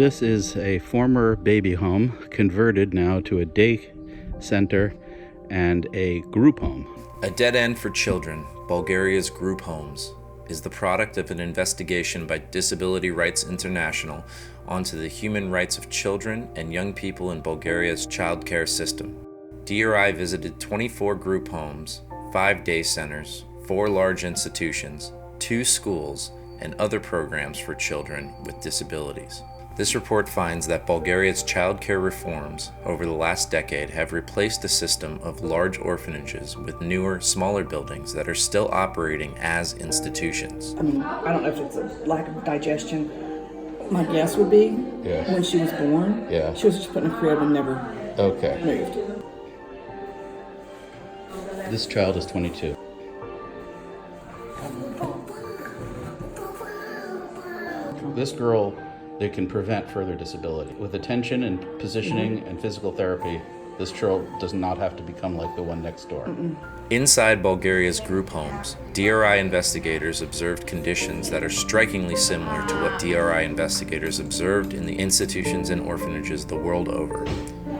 This is a former baby home converted now to a day center and a group home. A dead end for children, Bulgaria's group homes, is the product of an investigation by Disability Rights International onto the human rights of children and young people in Bulgaria's childcare system. DRI visited 24 group homes, 5 day centers, 4 large institutions, 2 schools, and other programs for children with disabilities. This report finds that Bulgaria's childcare reforms over the last decade have replaced a system of large orphanages with newer, smaller buildings that are still operating as institutions. I don't know if it's a lack of digestion. My guess would be when she was born, she was just put in a crib and never moved. This child is 22. This girl, they can prevent further disability. With attention and positioning and physical therapy, this child does not have to become like the one next door. Inside Bulgaria's group homes, DRI investigators observed conditions that are strikingly similar to what DRI investigators observed in the institutions and orphanages the world over.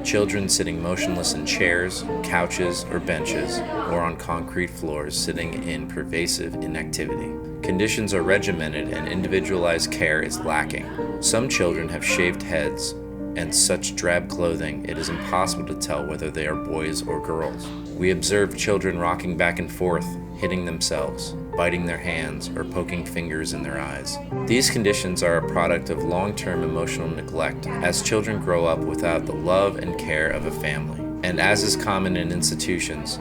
Children sitting motionless in chairs, couches, or benches, or on concrete floors sitting in pervasive inactivity. Conditions are regimented and individualized care is lacking. Some children have shaved heads and such drab clothing it is impossible to tell whether they are boys or girls. We observe children rocking back and forth, hitting themselves, biting their hands, or poking fingers in their eyes. These conditions are a product of long-term emotional neglect as children grow up without the love and care of a family. And as is common in institutions,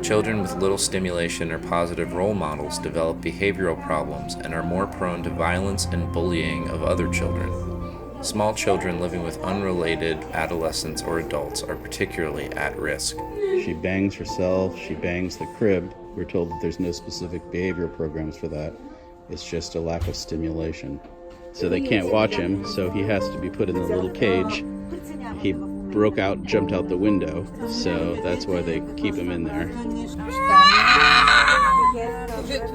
children with little stimulation or positive role models develop behavioral problems and are more prone to violence and bullying of other children. Small children living with unrelated adolescents or adults are particularly at risk. She bangs herself, she bangs the crib. We're told that there's no specific behavioral programs for that. It's just a lack of stimulation. So they can't watch him, so he has to be put in the little cage. He broke out, jumped out the window, so that's why they keep him in there.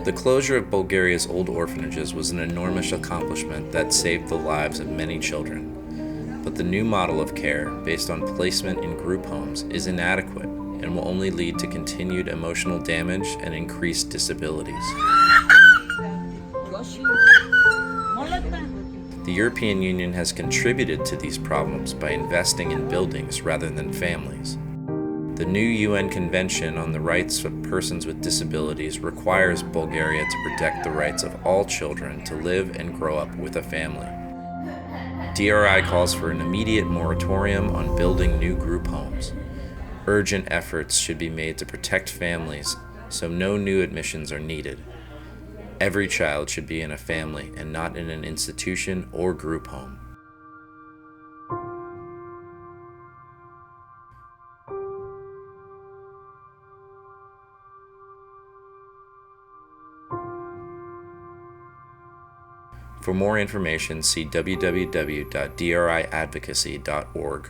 The closure of Bulgaria's old orphanages was an enormous accomplishment that saved the lives of many children. But the new model of care, based on placement in group homes, is inadequate and will only lead to continued emotional damage and increased disabilities. The European Union has contributed to these problems by investing in buildings rather than families. The new UN Convention on the Rights of Persons with Disabilities requires Bulgaria to protect the rights of all children to live and grow up with a family. DRI calls for an immediate moratorium on building new group homes. Urgent efforts should be made to protect families so no new admissions are needed. Every child should be in a family and not in an institution or group home. For more information, see www.driadvocacy.org.